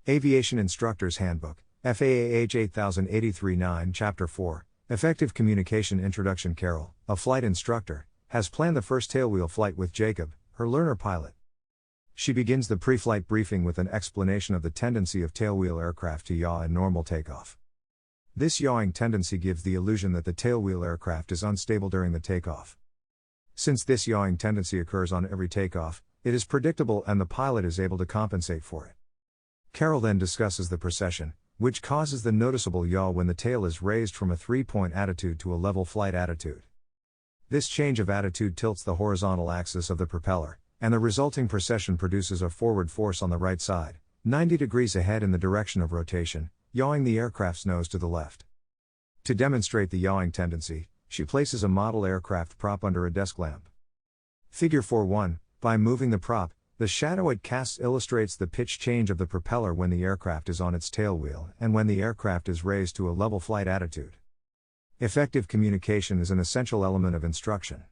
Aviation Instructor's Handbook, FAA-H-8083-9 Chapter 4, Effective Communication Introduction. Carol, a flight instructor, has planned the first tailwheel flight with Jacob, her learner pilot. She begins the pre-flight briefing with an explanation of the tendency of tailwheel aircraft to yaw in normal takeoff. This yawing tendency gives the illusion that the tailwheel aircraft is unstable during the takeoff. Since this yawing tendency occurs on every takeoff, it is predictable and the pilot is able to compensate for it. Carol then discusses the precession, which causes the noticeable yaw when the tail is raised from a three-point attitude to a level flight attitude. This change of attitude tilts the horizontal axis of the propeller, and the resulting precession produces a forward force on the right side, 90 degrees ahead in the direction of rotation, yawing the aircraft's nose to the left. To demonstrate the yawing tendency, she places a model aircraft prop under a desk lamp. Figure 4.1, by moving the prop, the shadow it casts illustrates the pitch change of the propeller when the aircraft is on its tailwheel and when the aircraft is raised to a level flight attitude. Effective communication is an essential element of instruction.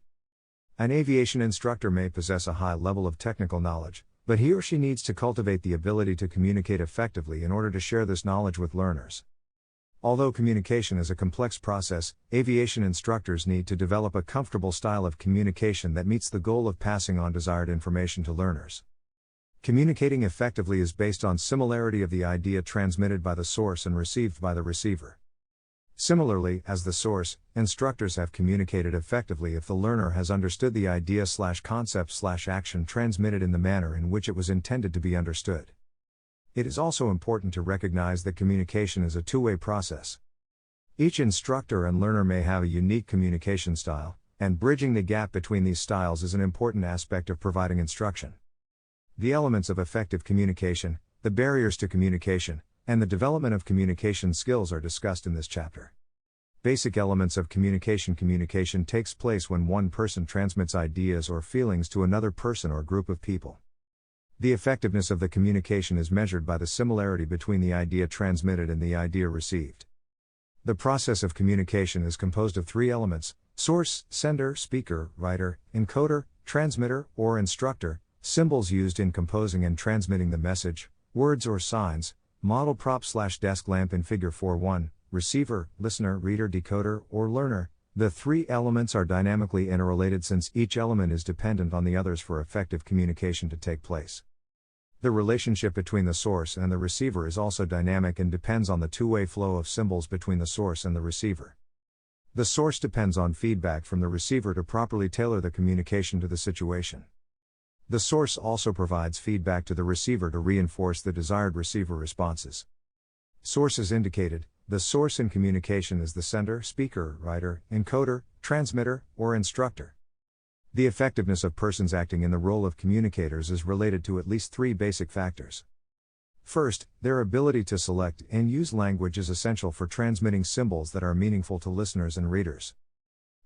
An aviation instructor may possess a high level of technical knowledge, but he or she needs to cultivate the ability to communicate effectively in order to share this knowledge with learners. Although communication is a complex process, aviation instructors need to develop a comfortable style of communication that meets the goal of passing on desired information to learners. Communicating effectively is based on similarity of the idea transmitted by the source and received by the receiver. Similarly, as the source, instructors have communicated effectively if the learner has understood the idea/concept/action transmitted in the manner in which it was intended to be understood. It is also important to recognize that communication is a two-way process. Each instructor and learner may have a unique communication style, and bridging the gap between these styles is an important aspect of providing instruction. The elements of effective communication, the barriers to communication, and the development of communication skills are discussed in this chapter. Basic elements of communication. Communication takes place when one person transmits ideas or feelings to another person or group of people. The effectiveness of the communication is measured by the similarity between the idea transmitted and the idea received. The process of communication is composed of three elements: source, sender, speaker, writer, encoder, transmitter, or instructor, symbols used in composing and transmitting the message, words or signs, model prop/desk lamp in figure 4.1, receiver, listener, reader, decoder, or learner. The three elements are dynamically interrelated since each element is dependent on the others for effective communication to take place. The relationship between the source and the receiver is also dynamic and depends on the two-way flow of symbols between the source and the receiver. The source depends on feedback from the receiver to properly tailor the communication to the situation. The source also provides feedback to the receiver to reinforce the desired receiver responses. Source is indicated. The source in communication is the sender, speaker, writer, encoder, transmitter, or instructor. The effectiveness of persons acting in the role of communicators is related to at least three basic factors. First, their ability to select and use language is essential for transmitting symbols that are meaningful to listeners and readers.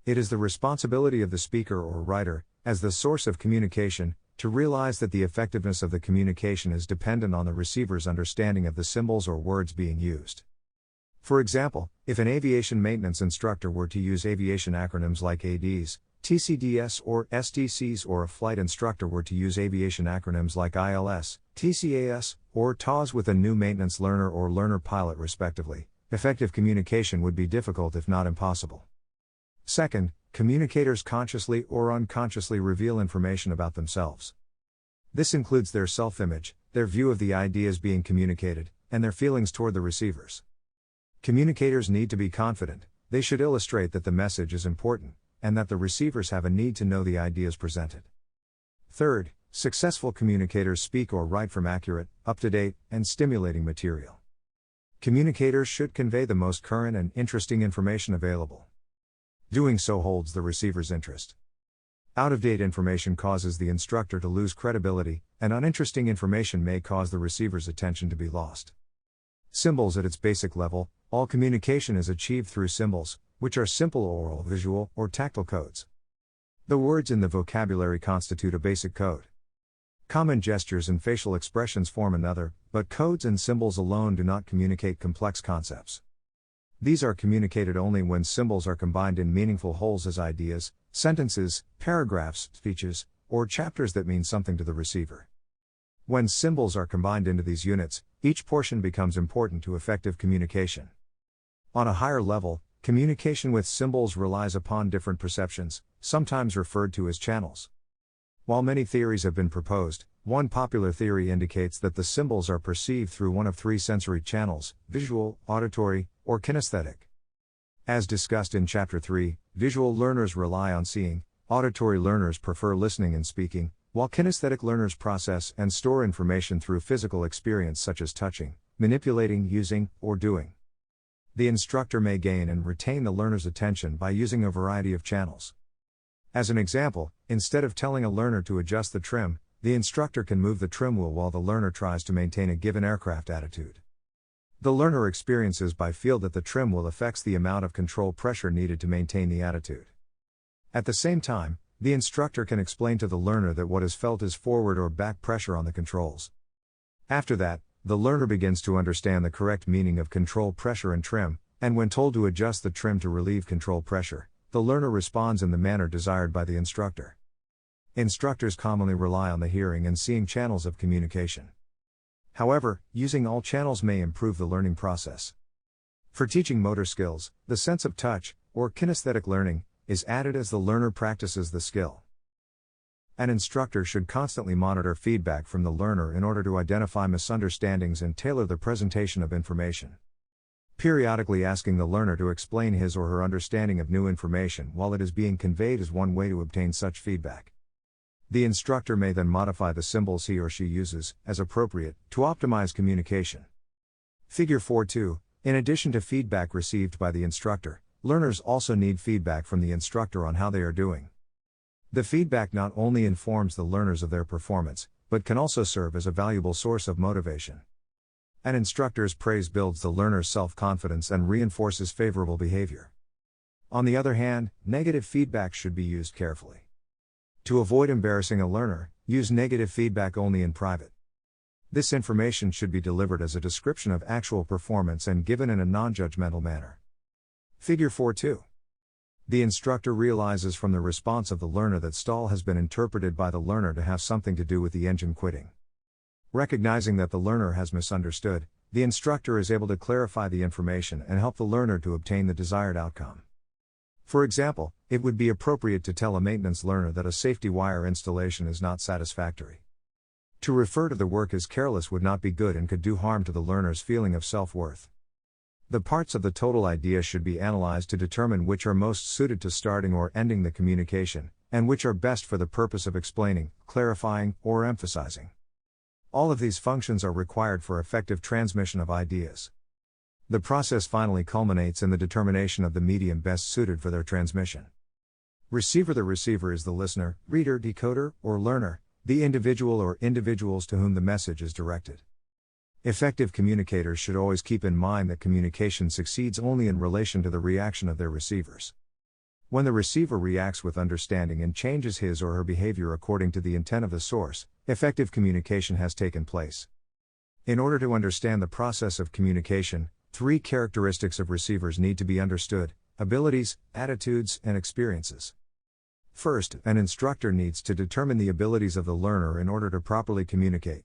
It is the responsibility of the speaker or writer, as the source of communication, to realize that the effectiveness of the communication is dependent on the receiver's understanding of the symbols or words being used. For example, if an aviation maintenance instructor were to use aviation acronyms like ADs, TCDS or SDCs, or a flight instructor were to use aviation acronyms like ILS, TCAS, or TAWS with a new maintenance learner or learner pilot respectively, effective communication would be difficult if not impossible. Second, communicators consciously or unconsciously reveal information about themselves. This includes their self-image, their view of the ideas being communicated, and their feelings toward the receivers. Communicators need to be confident. They should illustrate that the message is important, and that the receivers have a need to know the ideas presented. Third, successful communicators speak or write from accurate, up-to-date, and stimulating material. Communicators should convey the most current and interesting information available. Doing so holds the receiver's interest. Out-of-date information causes the instructor to lose credibility, and uninteresting information may cause the receiver's attention to be lost. Symbols. At its basic level, all communication is achieved through symbols, which are simple oral, visual, or tactile codes. The words in the vocabulary constitute a basic code. Common gestures and facial expressions form another, but codes and symbols alone do not communicate complex concepts. These are communicated only when symbols are combined in meaningful wholes as ideas, sentences, paragraphs, speeches, or chapters that mean something to the receiver. When symbols are combined into these units, each portion becomes important to effective communication. On a higher level, communication with symbols relies upon different perceptions, sometimes referred to as channels. While many theories have been proposed, one popular theory indicates that the symbols are perceived through one of three sensory channels: visual, auditory, or kinesthetic. As discussed in Chapter 3, visual learners rely on seeing, auditory learners prefer listening and speaking, while kinesthetic learners process and store information through physical experience such as touching, manipulating, using, or doing. The instructor may gain and retain the learner's attention by using a variety of channels. As an example, instead of telling a learner to adjust the trim, the instructor can move the trim wheel while the learner tries to maintain a given aircraft attitude. The learner experiences by feel that the trim wheel affects the amount of control pressure needed to maintain the attitude. At the same time, the instructor can explain to the learner that what is felt is forward or back pressure on the controls. After that, the learner begins to understand the correct meaning of control pressure and trim, and when told to adjust the trim to relieve control pressure, the learner responds in the manner desired by the instructor. Instructors commonly rely on the hearing and seeing channels of communication. However, using all channels may improve the learning process. For teaching motor skills, the sense of touch, or kinesthetic learning, is added as the learner practices the skill. An instructor should constantly monitor feedback from the learner in order to identify misunderstandings and tailor the presentation of information. Periodically asking the learner to explain his or her understanding of new information while it is being conveyed is one way to obtain such feedback. The instructor may then modify the symbols he or she uses, as appropriate, to optimize communication. Figure 4.2. In addition to feedback received by the instructor, learners also need feedback from the instructor on how they are doing. The feedback not only informs the learners of their performance, but can also serve as a valuable source of motivation. An instructor's praise builds the learner's self-confidence and reinforces favorable behavior. On the other hand, negative feedback should be used carefully. To avoid embarrassing a learner, use negative feedback only in private. This information should be delivered as a description of actual performance and given in a non-judgmental manner. Figure 4.2. The instructor realizes from the response of the learner that stall has been interpreted by the learner to have something to do with the engine quitting. Recognizing that the learner has misunderstood, the instructor is able to clarify the information and help the learner to obtain the desired outcome. For example, it would be appropriate to tell a maintenance learner that a safety wire installation is not satisfactory. To refer to the work as careless would not be good and could do harm to the learner's feeling of self-worth. The parts of the total idea should be analyzed to determine which are most suited to starting or ending the communication, and which are best for the purpose of explaining, clarifying, or emphasizing. All of these functions are required for effective transmission of ideas. The process finally culminates in the determination of the medium best suited for their transmission. Receiver: the receiver is the listener, reader, decoder, or learner, the individual or individuals to whom the message is directed. Effective communicators should always keep in mind that communication succeeds only in relation to the reaction of their receivers. When the receiver reacts with understanding and changes his or her behavior according to the intent of the source, effective communication has taken place. In order to understand the process of communication, three characteristics of receivers need to be understood: abilities, attitudes, and experiences. First, an instructor needs to determine the abilities of the learner in order to properly communicate.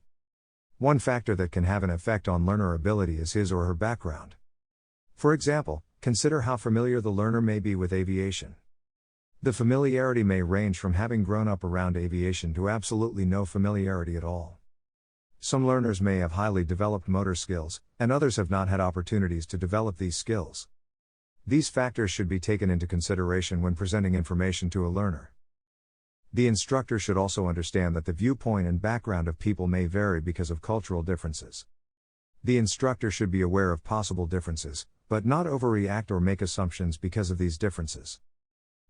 One factor that can have an effect on learner ability is his or her background. For example, consider how familiar the learner may be with aviation. The familiarity may range from having grown up around aviation to absolutely no familiarity at all. Some learners may have highly developed motor skills, and others have not had opportunities to develop these skills. These factors should be taken into consideration when presenting information to a learner. The instructor should also understand that the viewpoint and background of people may vary because of cultural differences. The instructor should be aware of possible differences, but not overreact or make assumptions because of these differences.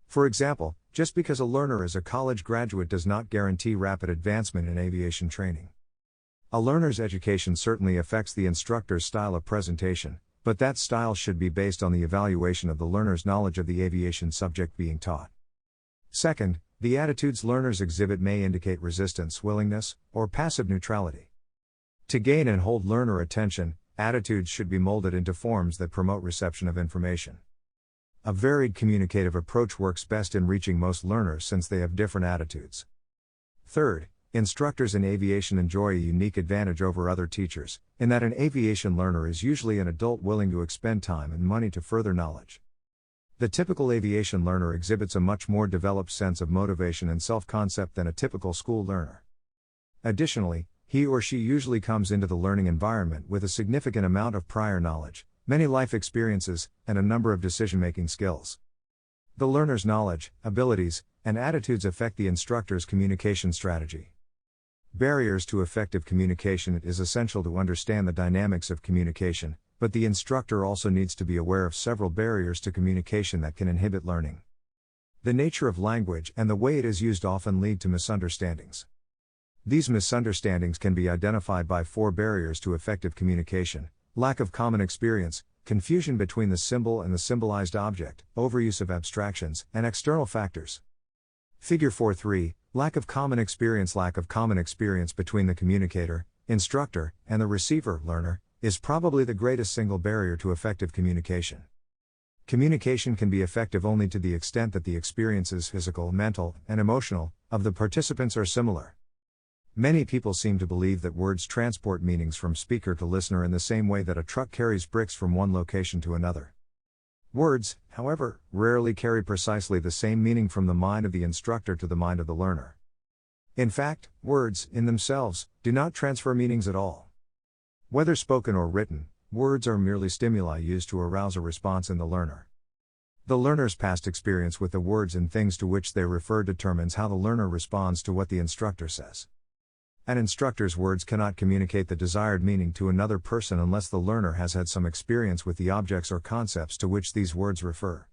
For example, just because a learner is a college graduate does not guarantee rapid advancement in aviation training. A learner's education certainly affects the instructor's style of presentation, but that style should be based on the evaluation of the learner's knowledge of the aviation subject being taught. Second, the attitudes learners exhibit may indicate resistance, willingness, or passive neutrality. To gain and hold learner attention, attitudes should be molded into forms that promote reception of information. A varied communicative approach works best in reaching most learners since they have different attitudes. Third, Instructors in aviation enjoy a unique advantage over other teachers, in that an aviation learner is usually an adult willing to expend time and money to further knowledge. The typical aviation learner exhibits a much more developed sense of motivation and self-concept than a typical school learner. Additionally, he or she usually comes into the learning environment with a significant amount of prior knowledge, many life experiences, and a number of decision-making skills. The learner's knowledge, abilities, and attitudes affect the instructor's communication strategy. Barriers to effective communication. It is essential to understand the dynamics of communication, but the instructor also needs to be aware of several barriers to communication that can inhibit learning. The nature of language and the way it is used often lead to misunderstandings. These misunderstandings can be identified by 4 barriers to effective communication: lack of common experience, confusion between the symbol and the symbolized object, overuse of abstractions, and external factors. Figure 4.3, lack of common experience. Lack of common experience between the communicator, instructor, and the receiver, learner, is probably the greatest single barrier to effective communication. Communication can be effective only to the extent that the experiences, physical, mental, and emotional, of the participants are similar. Many people seem to believe that words transport meanings from speaker to listener in the same way that a truck carries bricks from one location to another. Words, however, rarely carry precisely the same meaning from the mind of the instructor to the mind of the learner. In fact, words, in themselves, do not transfer meanings at all. Whether spoken or written, words are merely stimuli used to arouse a response in the learner. The learner's past experience with the words and things to which they refer determines how the learner responds to what the instructor says. An instructor's words cannot communicate the desired meaning to another person unless the learner has had some experience with the objects or concepts to which these words refer.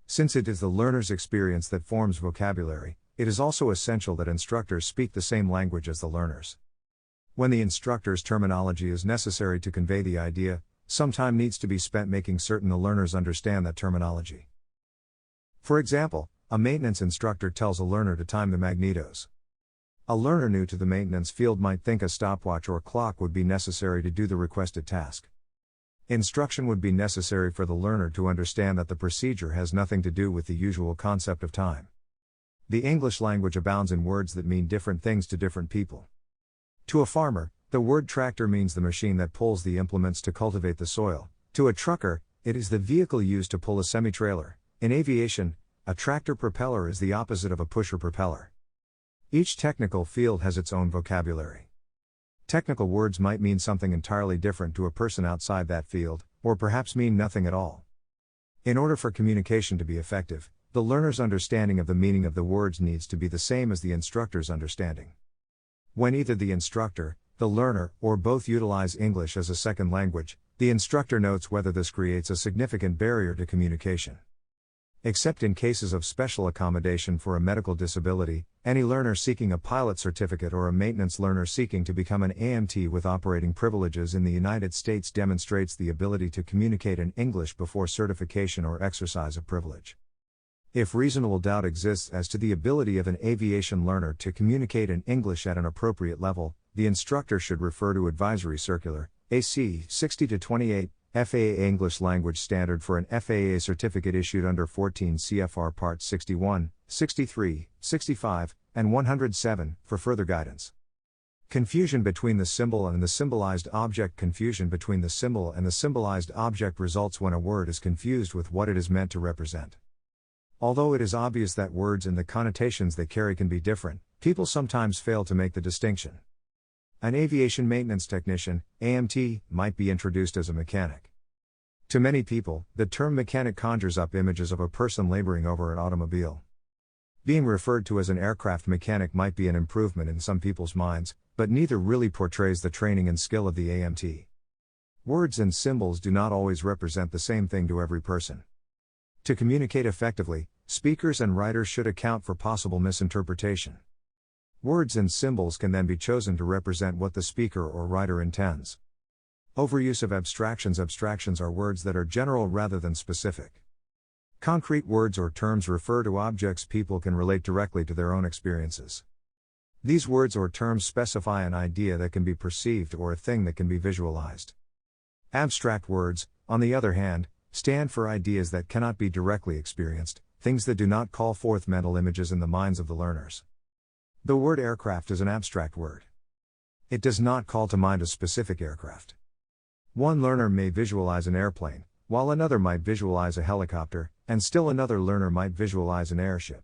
Since it is the learner's experience that forms vocabulary, it is also essential that instructors speak the same language as the learners. When the instructor's terminology is necessary to convey the idea, some time needs to be spent making certain the learners understand that terminology. For example, a maintenance instructor tells a learner to time the magnetos. A learner new to the maintenance field might think a stopwatch or clock would be necessary to do the requested task. Instruction would be necessary for the learner to understand that the procedure has nothing to do with the usual concept of time. The English language abounds in words that mean different things to different people. To a farmer, the word tractor means the machine that pulls the implements to cultivate the soil. To a trucker, it is the vehicle used to pull a semi-trailer. In aviation, a tractor propeller is the opposite of a pusher propeller. Each technical field has its own vocabulary. Technical words might mean something entirely different to a person outside that field, or perhaps mean nothing at all. In order for communication to be effective, the learner's understanding of the meaning of the words needs to be the same as the instructor's understanding. When either the instructor, the learner, or both utilize English as a second language, the instructor notes whether this creates a significant barrier to communication. Except in cases of special accommodation for a medical disability, any learner seeking a pilot certificate or a maintenance learner seeking to become an AMT with operating privileges in the United States demonstrates the ability to communicate in English before certification or exercise of privilege. If reasonable doubt exists as to the ability of an aviation learner to communicate in English at an appropriate level, the instructor should refer to Advisory Circular, AC 60-28, FAA English Language Standard for an FAA certificate issued under 14 CFR Parts 61, 63, 65, and 107, for further guidance. Confusion between the symbol and the symbolized object. Confusion between the symbol and the symbolized object results when a word is confused with what it is meant to represent. Although it is obvious that words and the connotations they carry can be different, people sometimes fail to make the distinction. An aviation maintenance technician, AMT, might be introduced as a mechanic. To many people, the term mechanic conjures up images of a person laboring over an automobile. Being referred to as an aircraft mechanic might be an improvement in some people's minds, but neither really portrays the training and skill of the AMT. Words and symbols do not always represent the same thing to every person. To communicate effectively, speakers and writers should account for possible misinterpretation. Words and symbols can then be chosen to represent what the speaker or writer intends. Overuse of abstractions. Abstractions are words that are general rather than specific. Concrete words or terms refer to objects people can relate directly to their own experiences. These words or terms specify an idea that can be perceived or a thing that can be visualized. Abstract words, on the other hand, stand for ideas that cannot be directly experienced, things that do not call forth mental images in the minds of the learners. The word aircraft is an abstract word. It does not call to mind a specific aircraft. One learner may visualize an airplane, while another might visualize a helicopter, and still another learner might visualize an airship.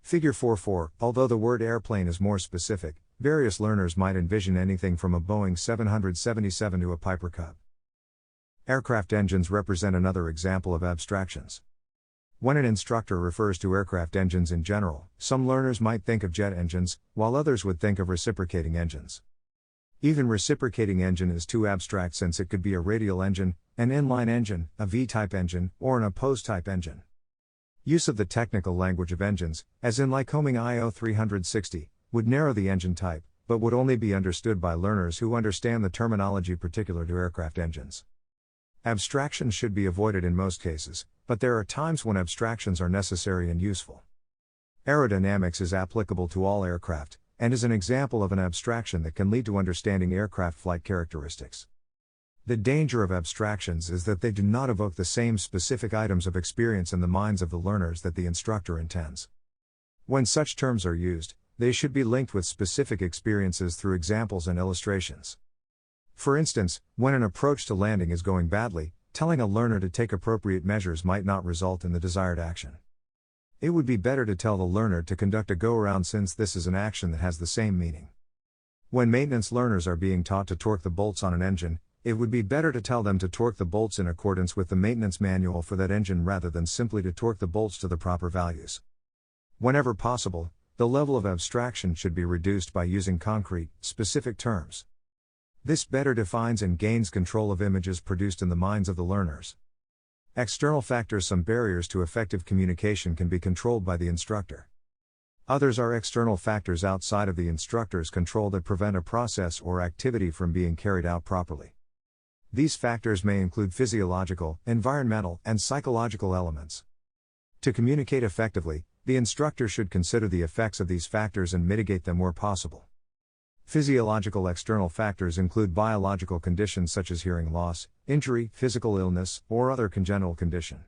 Figure 4.4. Although the word airplane is more specific, various learners might envision anything from a Boeing 777 to a Piper Cub. Aircraft engines represent another example of abstractions. When an instructor refers to aircraft engines in general, some learners might think of jet engines, while others would think of reciprocating engines. Even reciprocating engine is too abstract since it could be a radial engine, an inline engine, a V-type engine, or an opposed-type engine. Use of the technical language of engines, as in Lycoming IO 360, would narrow the engine type, but would only be understood by learners who understand the terminology particular to aircraft engines. Abstractions should be avoided in most cases, but there are times when abstractions are necessary and useful. Aerodynamics is applicable to all aircraft, and is an example of an abstraction that can lead to understanding aircraft flight characteristics. The danger of abstractions is that they do not evoke the same specific items of experience in the minds of the learners that the instructor intends. When such terms are used, they should be linked with specific experiences through examples and illustrations. For instance, when an approach to landing is going badly, telling a learner to take appropriate measures might not result in the desired action. It would be better to tell the learner to conduct a go-around since this is an action that has the same meaning. When maintenance learners are being taught to torque the bolts on an engine, it would be better to tell them to torque the bolts in accordance with the maintenance manual for that engine rather than simply to torque the bolts to the proper values. Whenever possible, the level of abstraction should be reduced by using concrete, specific terms. This better defines and gains control of images produced in the minds of the learners. External factors. Some barriers to effective communication can be controlled by the instructor. Others are external factors outside of the instructor's control that prevent a process or activity from being carried out properly. These factors may include physiological, environmental, and psychological elements. To communicate effectively, the instructor should consider the effects of these factors and mitigate them where possible. Physiological external factors include biological conditions such as hearing loss, injury, physical illness, or other congenital condition.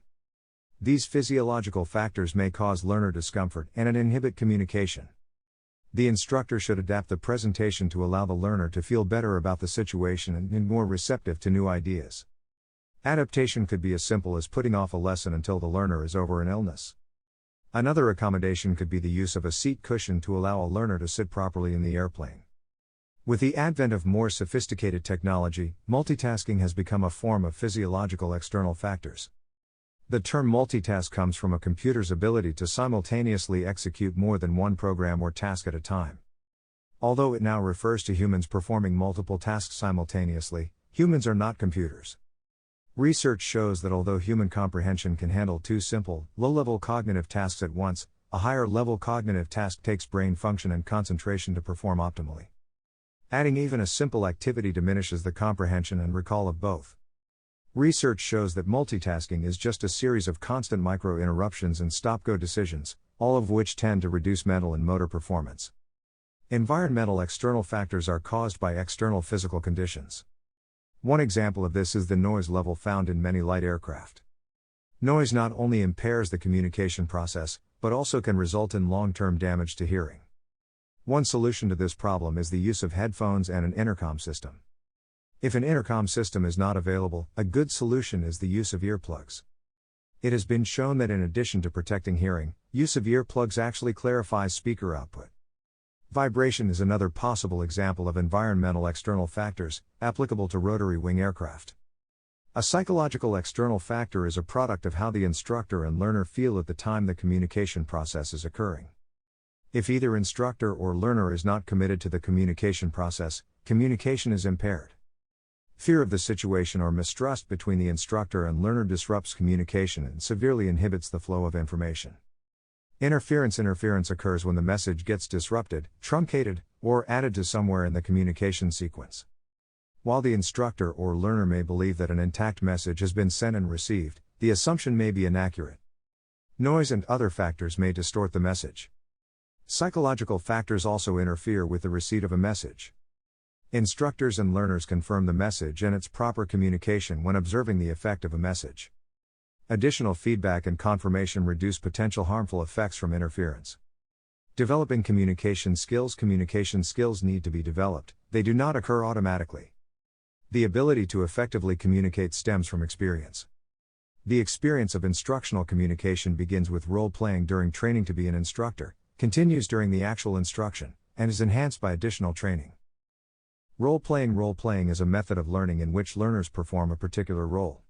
These physiological factors may cause learner discomfort and inhibit communication. The instructor should adapt the presentation to allow the learner to feel better about the situation and be more receptive to new ideas. Adaptation could be as simple as putting off a lesson until the learner is over an illness. Another accommodation could be the use of a seat cushion to allow a learner to sit properly in the airplane. With the advent of more sophisticated technology, multitasking has become a form of physiological external factors. The term multitask comes from a computer's ability to simultaneously execute more than one program or task at a time. Although it now refers to humans performing multiple tasks simultaneously, humans are not computers. Research shows that although human comprehension can handle two simple, low-level cognitive tasks at once, a higher-level cognitive task takes brain function and concentration to perform optimally. Adding even a simple activity diminishes the comprehension and recall of both. Research shows that multitasking is just a series of constant micro-interruptions and stop-go decisions, all of which tend to reduce mental and motor performance. Environmental external factors are caused by external physical conditions. One example of this is the noise level found in many light aircraft. Noise not only impairs the communication process, but also can result in long-term damage to hearing. One solution to this problem is the use of headphones and an intercom system. If an intercom system is not available, a good solution is the use of earplugs. It has been shown that in addition to protecting hearing, use of earplugs actually clarifies speaker output. Vibration is another possible example of environmental external factors, applicable to rotary wing aircraft. A psychological external factor is a product of how the instructor and learner feel at the time the communication process is occurring. If either instructor or learner is not committed to the communication process, communication is impaired. Fear of the situation or mistrust between the instructor and learner disrupts communication and severely inhibits the flow of information. Interference occurs when the message gets disrupted, truncated, or added to somewhere in the communication sequence. While the instructor or learner may believe that an intact message has been sent and received, the assumption may be inaccurate. Noise and other factors may distort the message. Psychological factors also interfere with the receipt of a message. Instructors and learners confirm the message and its proper communication when observing the effect of a message. Additional feedback and confirmation reduce potential harmful effects from interference. Developing communication skills. Communication skills need to be developed, they do not occur automatically. The ability to effectively communicate stems from experience. The experience of instructional communication begins with role-playing during training to be an instructor, continues during the actual instruction, and is enhanced by additional training. Role-playing. Role-playing is a method of learning in which learners perform a particular role.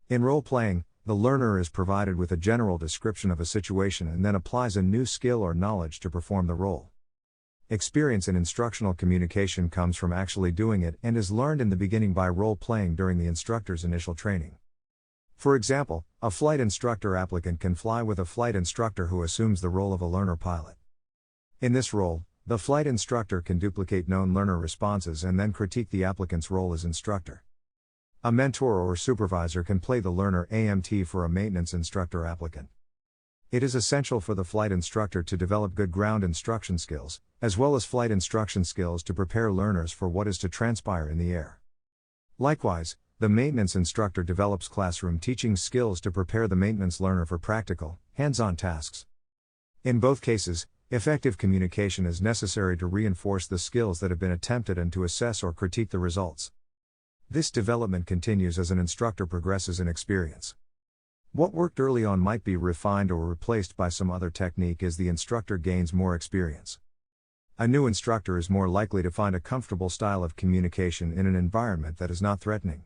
In role-playing, the learner is provided with a general description of a situation and then applies a new skill or knowledge to perform the role. Experience in instructional communication comes from actually doing it and is learned in the beginning by role-playing during the instructor's initial training. For example, a flight instructor applicant can fly with a flight instructor who assumes the role of a learner pilot. In this role, the flight instructor can duplicate known learner responses and then critique the applicant's role as instructor. A mentor or supervisor can play the learner AMT for a maintenance instructor applicant. It is essential for the flight instructor to develop good ground instruction skills, as well as flight instruction skills to prepare learners for what is to transpire in the air. Likewise, the maintenance instructor develops classroom teaching skills to prepare the maintenance learner for practical, hands-on tasks. In both cases, effective communication is necessary to reinforce the skills that have been attempted and to assess or critique the results. This development continues as an instructor progresses in experience. What worked early on might be refined or replaced by some other technique as the instructor gains more experience. A new instructor is more likely to find a comfortable style of communication in an environment that is not threatening.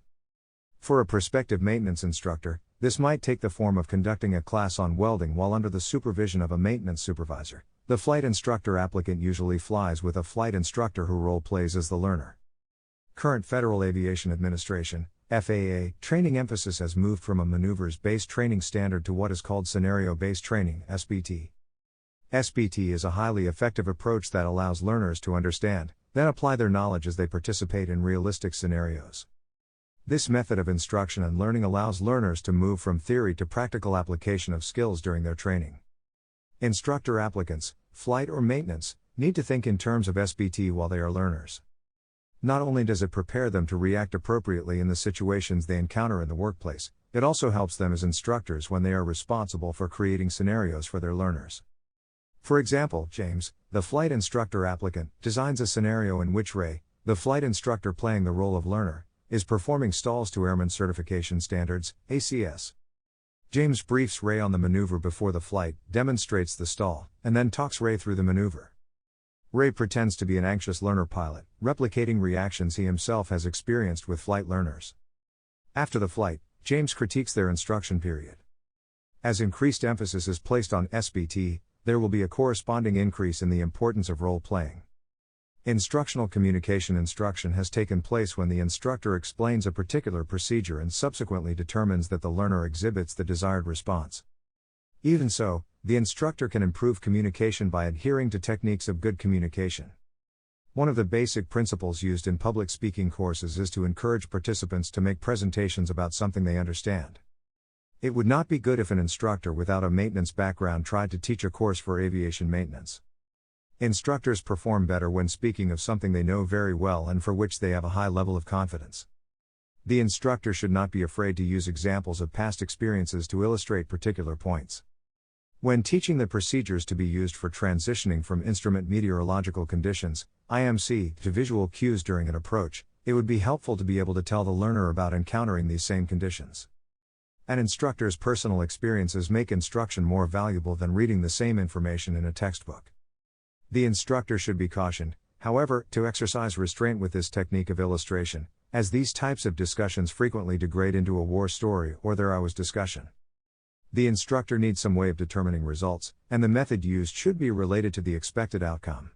For a prospective maintenance instructor, this might take the form of conducting a class on welding while under the supervision of a maintenance supervisor. The flight instructor applicant usually flies with a flight instructor who role-plays as the learner. Current Federal Aviation Administration, FAA, training emphasis has moved from a maneuvers-based training standard to what is called scenario-based training, SBT. SBT is a highly effective approach that allows learners to understand, then apply their knowledge as they participate in realistic scenarios. This method of instruction and learning allows learners to move from theory to practical application of skills during their training. Instructor applicants, flight or maintenance, need to think in terms of SBT while they are learners. Not only does it prepare them to react appropriately in the situations they encounter in the workplace, it also helps them as instructors when they are responsible for creating scenarios for their learners. For example, James, the flight instructor applicant, designs a scenario in which Ray, the flight instructor playing the role of learner, is performing stalls to Airman Certification Standards, ACS. James briefs Ray on the maneuver before the flight, demonstrates the stall, and then talks Ray through the maneuver. Ray pretends to be an anxious learner pilot, replicating reactions he himself has experienced with flight learners. After the flight, James critiques their instruction period. As increased emphasis is placed on SBT, there will be a corresponding increase in the importance of role-playing. Instructional communication instruction has taken place when the instructor explains a particular procedure and subsequently determines that the learner exhibits the desired response. Even so, the instructor can improve communication by adhering to techniques of good communication. One of the basic principles used in public speaking courses is to encourage participants to make presentations about something they understand. It would not be good if an instructor without a maintenance background tried to teach a course for aviation maintenance. Instructors perform better when speaking of something they know very well and for which they have a high level of confidence. The instructor should not be afraid to use examples of past experiences to illustrate particular points. When teaching the procedures to be used for transitioning from instrument meteorological conditions, IMC, to visual cues during an approach, it would be helpful to be able to tell the learner about encountering these same conditions. An instructor's personal experiences make instruction more valuable than reading the same information in a textbook. The instructor should be cautioned, however, to exercise restraint with this technique of illustration, as these types of discussions frequently degrade into a war story or there I was discussion. The instructor needs some way of determining results, and the method used should be related to the expected outcome.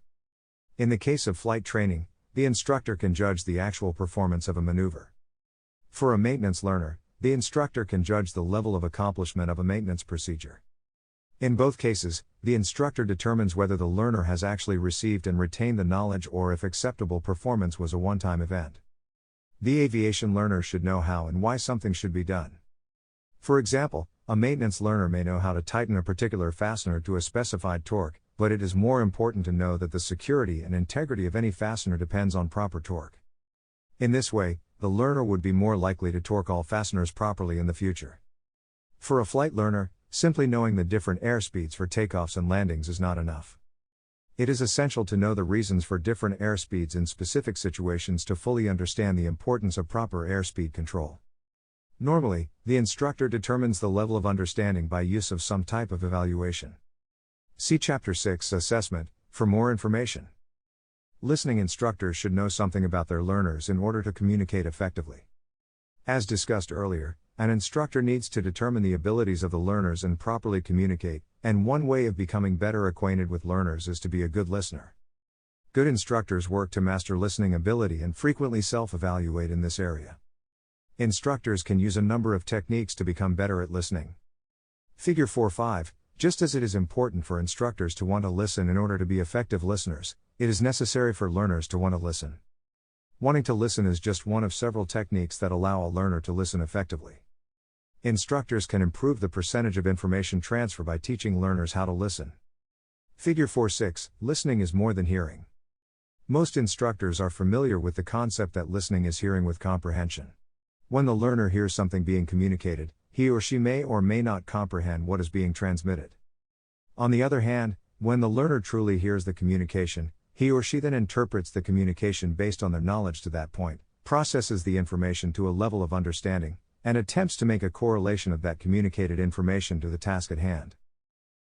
In the case of flight training, the instructor can judge the actual performance of a maneuver. For a maintenance learner, the instructor can judge the level of accomplishment of a maintenance procedure. In both cases, the instructor determines whether the learner has actually received and retained the knowledge or if acceptable performance was a one-time event. The aviation learner should know how and why something should be done. For example, a maintenance learner may know how to tighten a particular fastener to a specified torque, but it is more important to know that the security and integrity of any fastener depends on proper torque. In this way, the learner would be more likely to torque all fasteners properly in the future. For a flight learner, simply knowing the different airspeeds for takeoffs and landings is not enough. It is essential to know the reasons for different airspeeds in specific situations to fully understand the importance of proper airspeed control. Normally, the instructor determines the level of understanding by use of some type of evaluation. See Chapter 6 Assessment for more information. Listening instructors should know something about their learners in order to communicate effectively. As discussed earlier, an instructor needs to determine the abilities of the learners and properly communicate, and one way of becoming better acquainted with learners is to be a good listener. Good instructors work to master listening ability and frequently self-evaluate in this area. Instructors can use a number of techniques to become better at listening. Figure 4.5. Just as it is important for instructors to want to listen in order to be effective listeners, it is necessary for learners to want to listen. Wanting to listen is just one of several techniques that allow a learner to listen effectively. Instructors can improve the percentage of information transfer by teaching learners how to listen. Figure 4.6. Listening is more than hearing. Most instructors are familiar with the concept that listening is hearing with comprehension. When the learner hears something being communicated, he or she may or may not comprehend what is being transmitted. On the other hand, when the learner truly hears the communication, he or she then interprets the communication based on their knowledge to that point, processes the information to a level of understanding, and attempts to make a correlation of that communicated information to the task at hand.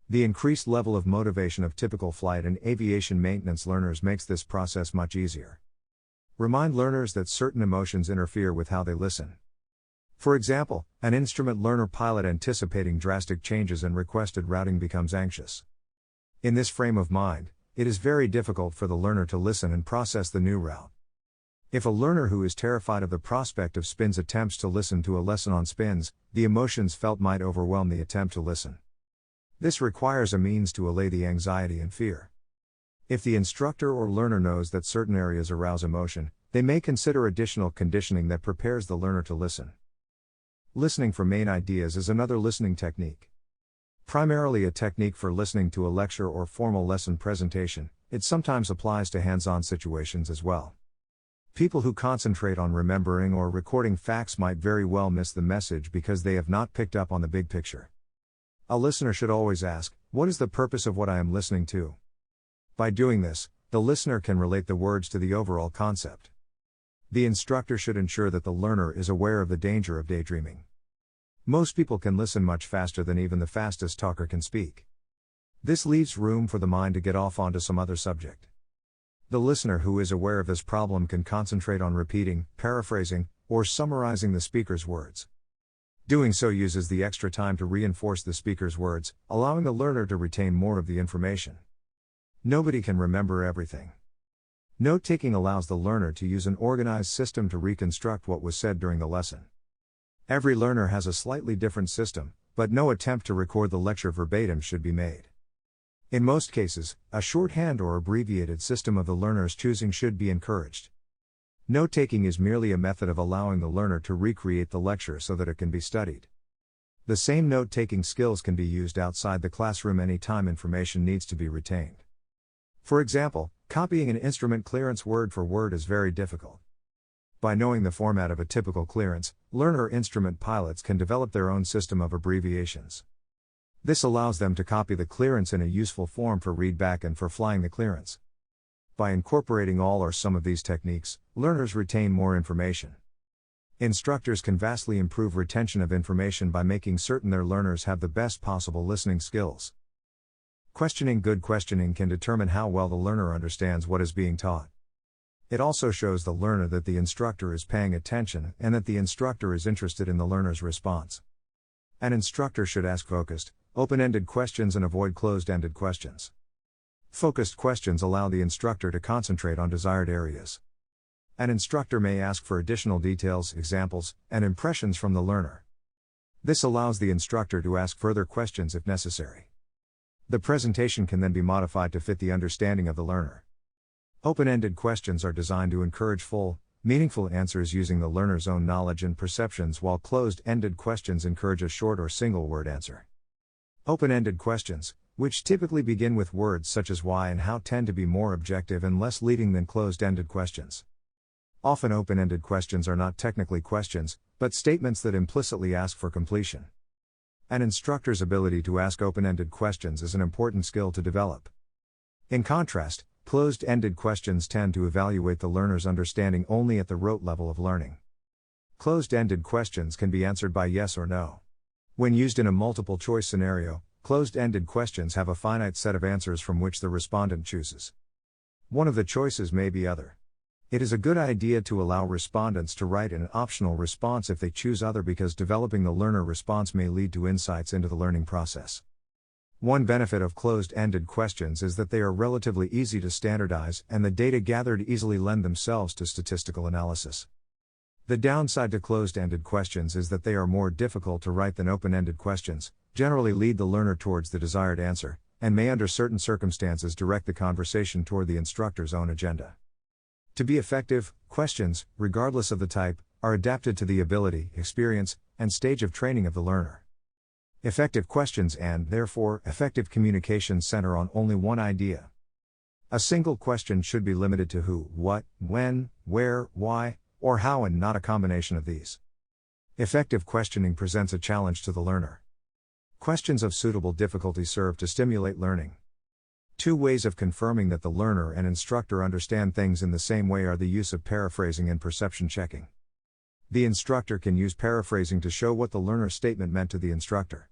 The increased level of motivation of typical flight and aviation maintenance learners makes this process much easier. Remind learners that certain emotions interfere with how they listen. For example, an instrument learner pilot anticipating drastic changes and requested routing becomes anxious. In this frame of mind, it is very difficult for the learner to listen and process the new route. If a learner who is terrified of the prospect of spins attempts to listen to a lesson on spins, the emotions felt might overwhelm the attempt to listen. This requires a means to allay the anxiety and fear. If the instructor or learner knows that certain areas arouse emotion, they may consider additional conditioning that prepares the learner to listen. Listening for main ideas is another listening technique. Primarily a technique for listening to a lecture or formal lesson presentation, it sometimes applies to hands-on situations as well. People who concentrate on remembering or recording facts might very well miss the message because they have not picked up on the big picture. A listener should always ask, "What is the purpose of what I am listening to?" By doing this, the listener can relate the words to the overall concept. The instructor should ensure that the learner is aware of the danger of daydreaming. Most people can listen much faster than even the fastest talker can speak. This leaves room for the mind to get off onto some other subject. The listener who is aware of this problem can concentrate on repeating, paraphrasing, or summarizing the speaker's words. Doing so uses the extra time to reinforce the speaker's words, allowing the learner to retain more of the information. Nobody can remember everything. Note-taking allows the learner to use an organized system to reconstruct what was said during the lesson. Every learner has a slightly different system, but no attempt to record the lecture verbatim should be made. In most cases, a shorthand or abbreviated system of the learner's choosing should be encouraged. Note-taking is merely a method of allowing the learner to recreate the lecture so that it can be studied. The same note-taking skills can be used outside the classroom anytime information needs to be retained. For example, copying an instrument clearance word for word is very difficult. By knowing the format of a typical clearance, learner instrument pilots can develop their own system of abbreviations. This allows them to copy the clearance in a useful form for readback and for flying the clearance. By incorporating all or some of these techniques, learners retain more information. Instructors can vastly improve retention of information by making certain their learners have the best possible listening skills. Questioning. Good questioning can determine how well the learner understands what is being taught. It also shows the learner that the instructor is paying attention and that the instructor is interested in the learner's response. An instructor should ask focused, open-ended questions and avoid closed-ended questions. Focused questions allow the instructor to concentrate on desired areas. An instructor may ask for additional details, examples, and impressions from the learner. This allows the instructor to ask further questions if necessary. The presentation can then be modified to fit the understanding of the learner. Open-ended questions are designed to encourage full, meaningful answers using the learner's own knowledge and perceptions, while closed-ended questions encourage a short or single-word answer. Open-ended questions, which typically begin with words such as why and how, tend to be more objective and less leading than closed-ended questions. Often open-ended questions are not technically questions, but statements that implicitly ask for completion. An instructor's ability to ask open-ended questions is an important skill to develop. In contrast, closed-ended questions tend to evaluate the learner's understanding only at the rote level of learning. Closed-ended questions can be answered by yes or no. When used in a multiple-choice scenario, closed-ended questions have a finite set of answers from which the respondent chooses. One of the choices may be other. It is a good idea to allow respondents to write an optional response if they choose other, because developing the learner response may lead to insights into the learning process. One benefit of closed-ended questions is that they are relatively easy to standardize, and the data gathered easily lend themselves to statistical analysis. The downside to closed-ended questions is that they are more difficult to write than open-ended questions, generally lead the learner towards the desired answer, and may under certain circumstances direct the conversation toward the instructor's own agenda. To be effective, questions, regardless of the type, are adapted to the ability, experience, and stage of training of the learner. Effective questions and, therefore, effective communication center on only one idea. A single question should be limited to who, what, when, where, why, or how, and not a combination of these. Effective questioning presents a challenge to the learner. Questions of suitable difficulty serve to stimulate learning. Two ways of confirming that the learner and instructor understand things in the same way are the use of paraphrasing and perception checking. The instructor can use paraphrasing to show what the learner's statement meant to the instructor.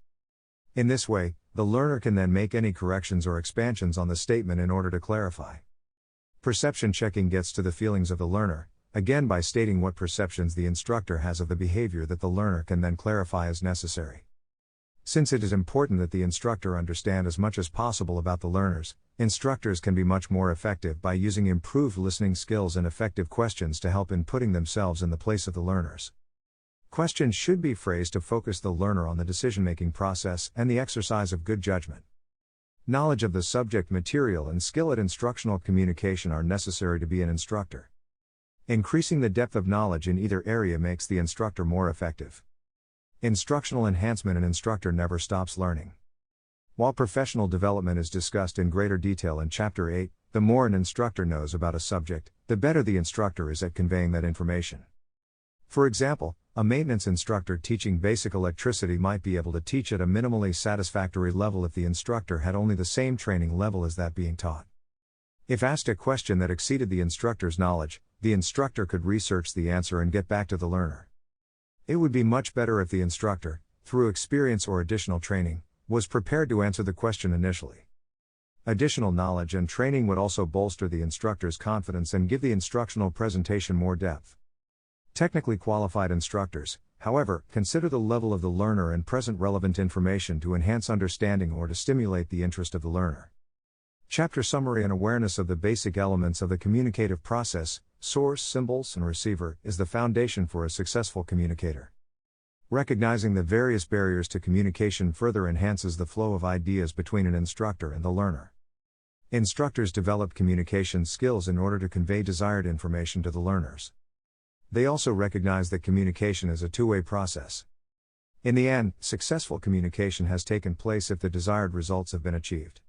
In this way, the learner can then make any corrections or expansions on the statement in order to clarify. Perception checking gets to the feelings of the learner, again by stating what perceptions the instructor has of the behavior that the learner can then clarify as necessary. Since it is important that the instructor understand as much as possible about the learners, instructors can be much more effective by using improved listening skills and effective questions to help in putting themselves in the place of the learners. Questions should be phrased to focus the learner on the decision-making process and the exercise of good judgment. Knowledge of the subject material and skill at instructional communication are necessary to be an instructor. Increasing the depth of knowledge in either area makes the instructor more effective. Instructional enhancement: an instructor never stops learning. While professional development is discussed in greater detail in Chapter 8, the more an instructor knows about a subject, the better the instructor is at conveying that information. For example, a maintenance instructor teaching basic electricity might be able to teach at a minimally satisfactory level if the instructor had only the same training level as that being taught. If asked a question that exceeded the instructor's knowledge, the instructor could research the answer and get back to the learner. It would be much better if the instructor, through experience or additional training, was prepared to answer the question initially. Additional knowledge and training would also bolster the instructor's confidence and give the instructional presentation more depth. Technically qualified instructors, however, consider the level of the learner and present relevant information to enhance understanding or to stimulate the interest of the learner. Chapter summary: an awareness of the basic elements of the communicative process, source, symbols, and receiver, is the foundation for a successful communicator. Recognizing the various barriers to communication further enhances the flow of ideas between an instructor and the learner. Instructors develop communication skills in order to convey desired information to the learners. They also recognize that communication is a two-way process. In the end, successful communication has taken place if the desired results have been achieved.